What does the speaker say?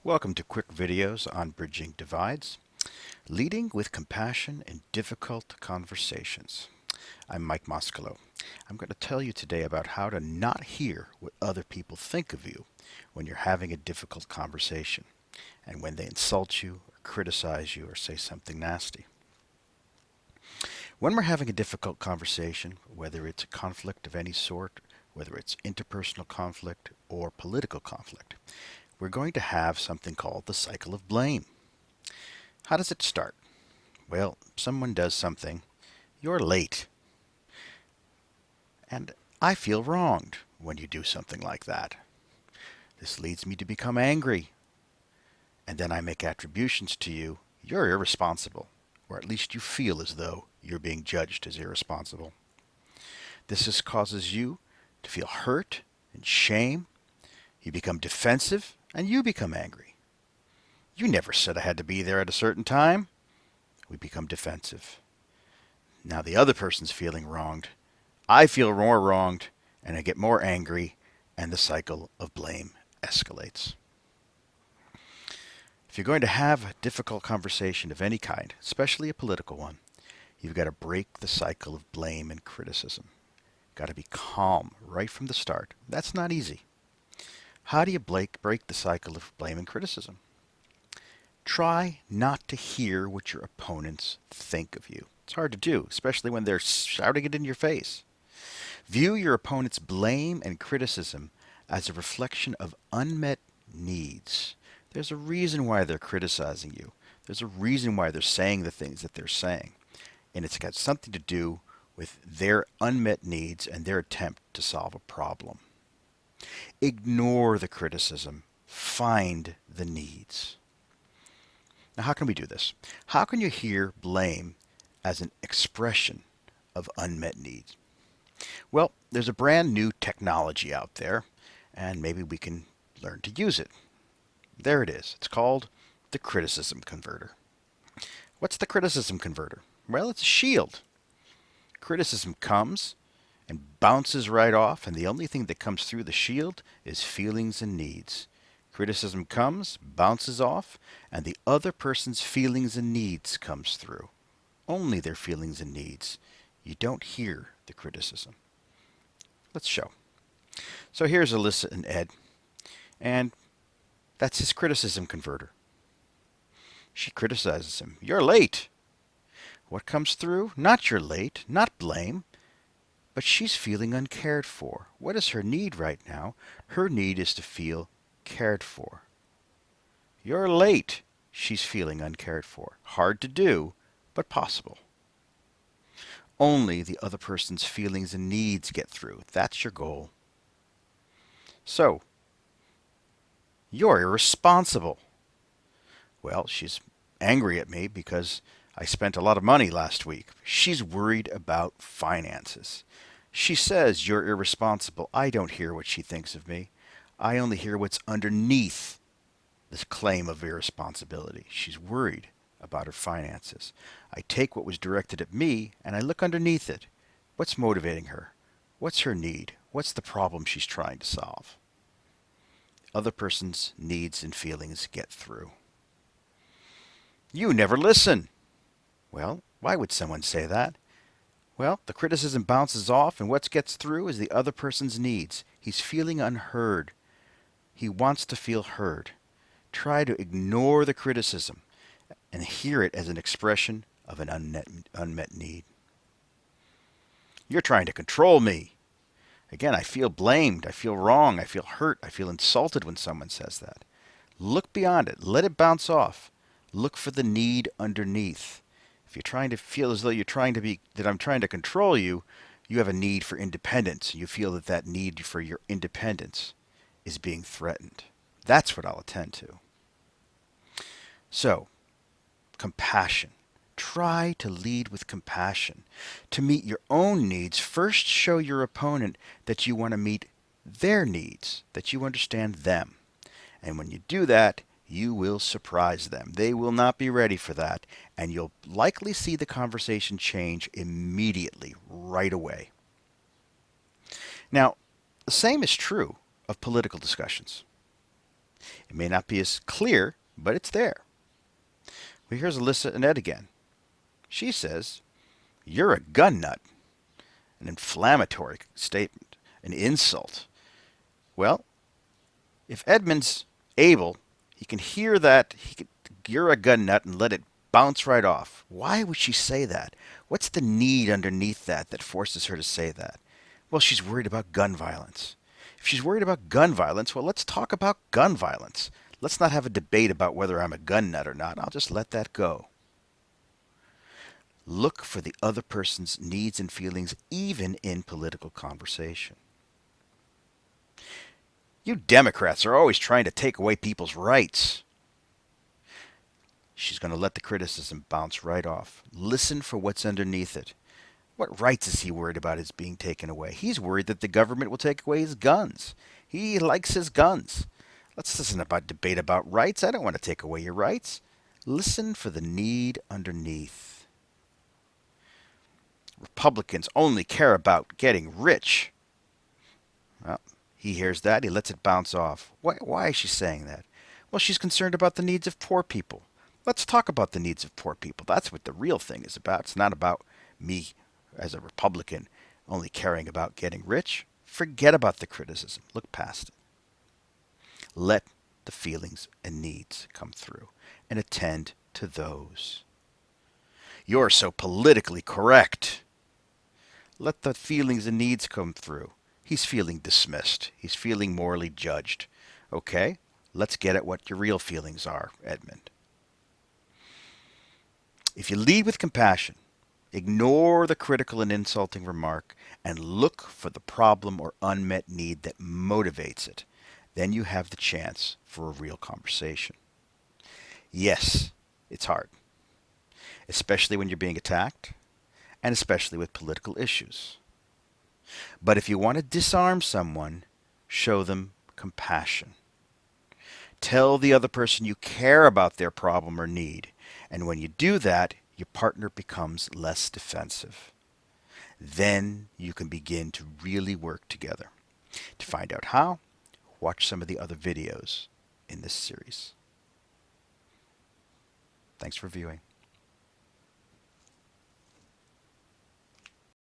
Welcome to quick videos on bridging divides, leading with compassion in difficult conversations. I'm Mike Moskalo. I'm going to tell you today about how to not hear what other people think of you when you're having a difficult conversation and when they insult you or criticize you or say something nasty. When we're having a difficult conversation, whether it's a conflict of any sort, whether it's interpersonal conflict or political conflict, we're going to have something called the cycle of blame. How does it start? Well, someone does something. You're late. And I feel wronged when you do something like that. This leads me to become angry. And then I make attributions to you. You're irresponsible. Or at least you feel as though you're being judged as irresponsible. This causes you to feel hurt and shame. You become defensive and you become angry. You never said I had to be there at a certain time. We become defensive. Now the other person's feeling wronged. I feel more wronged, and I get more angry, and the cycle of blame escalates. If you're going to have a difficult conversation of any kind, especially a political one, you've got to break the cycle of blame and criticism. You've got to be calm right from the start. That's not easy. How do you break the cycle of blame and criticism? Try not to hear what your opponents think of you. It's hard to do, especially when they're shouting it in your face. View your opponent's blame and criticism as a reflection of unmet needs. There's a reason why they're criticizing you. There's a reason why they're saying the things that they're saying. And it's got something to do with their unmet needs and their attempt to solve a problem. Ignore the criticism. Find the needs. Now, how can we do this? How can you hear blame as an expression of unmet needs? Well, there's a brand new technology out there, and maybe we can learn to use it. There it is. It's called the criticism converter. What's the criticism converter? Well, it's a shield. Criticism comes and bounces right off, and the only thing that comes through the shield is feelings and needs. Criticism comes, bounces off, and the other person's feelings and needs comes through. Only their feelings and needs. You don't hear the criticism. Let's show. So here's Alyssa and Ed, and that's his criticism converter. She criticizes him. You're late. What comes through? Not you're late, not blame, but she's feeling uncared for. What is her need right now? Her need is to feel cared for. You're late. She's feeling uncared for. Hard to do, but possible. Only the other person's feelings and needs get through. That's your goal. So, you're irresponsible. Well, she's angry at me because I spent a lot of money last week. She's worried about finances. She says you're irresponsible. I don't hear what she thinks of me. I only hear what's underneath this claim of irresponsibility. She's worried about her finances. I take what was directed at me and I look underneath it. What's motivating her? What's her need? What's the problem she's trying to solve? Other person's needs and feelings get through. You never listen. Well, why would someone say that? Well, the criticism bounces off, and what gets through is the other person's needs. He's feeling unheard. He wants to feel heard. Try to ignore the criticism and hear it as an expression of an unmet need. You're trying to control me. Again, I feel blamed. I feel wrong. I feel hurt. I feel insulted when someone says that. Look beyond it. Let it bounce off. Look for the need underneath. If you're trying to feel as though that I'm trying to control you, you have a need for independence. You feel that that need for your independence is being threatened. That's what I'll attend to. So, compassion. Try to lead with compassion. To meet your own needs, first show your opponent that you want to meet their needs, that you understand them. And when you do that, you will surprise them. They will not be ready for that, and you'll likely see the conversation change immediately, right away. Now, the same is true of political discussions. It may not be as clear, but it's there. Well, here's Alyssa and Ed again. She says, "You're a gun nut." An inflammatory statement, an insult. Well, if Edmund's able, he can hear that you're a gun nut and let it bounce right off. Why would she say that? What's the need underneath that forces her to say that? Well, she's worried about gun violence. If she's worried about gun violence, well, let's talk about gun violence. Let's not have a debate about whether I'm a gun nut or not. I'll just let that go. Look for the other person's needs and feelings, even in political conversation. You Democrats are always trying to take away people's rights. She's going to let the criticism bounce right off. Listen for what's underneath it. What rights is he worried about is being taken away? He's worried that the government will take away his guns. He likes his guns. Let's listen about debate about rights. I don't want to take away your rights. Listen for the need underneath. Republicans only care about getting rich. Well, he hears that. He lets it bounce off. Why is she saying that? Well, she's concerned about the needs of poor people. Let's talk about the needs of poor people. That's what the real thing is about. It's not about me as a Republican only caring about getting rich. Forget about the criticism. Look past it. Let the feelings and needs come through and attend to those. You're so politically correct. Let the feelings and needs come through. He's feeling dismissed. He's feeling morally judged. Okay, let's get at what your real feelings are, Edmund. If you lead with compassion, ignore the critical and insulting remark, and look for the problem or unmet need that motivates it, then you have the chance for a real conversation. Yes, it's hard, especially when you're being attacked, and especially with political issues. But if you want to disarm someone, show them compassion. Tell the other person you care about their problem or need. And when you do that, your partner becomes less defensive. Then you can begin to really work together. To find out how, watch some of the other videos in this series. Thanks for viewing.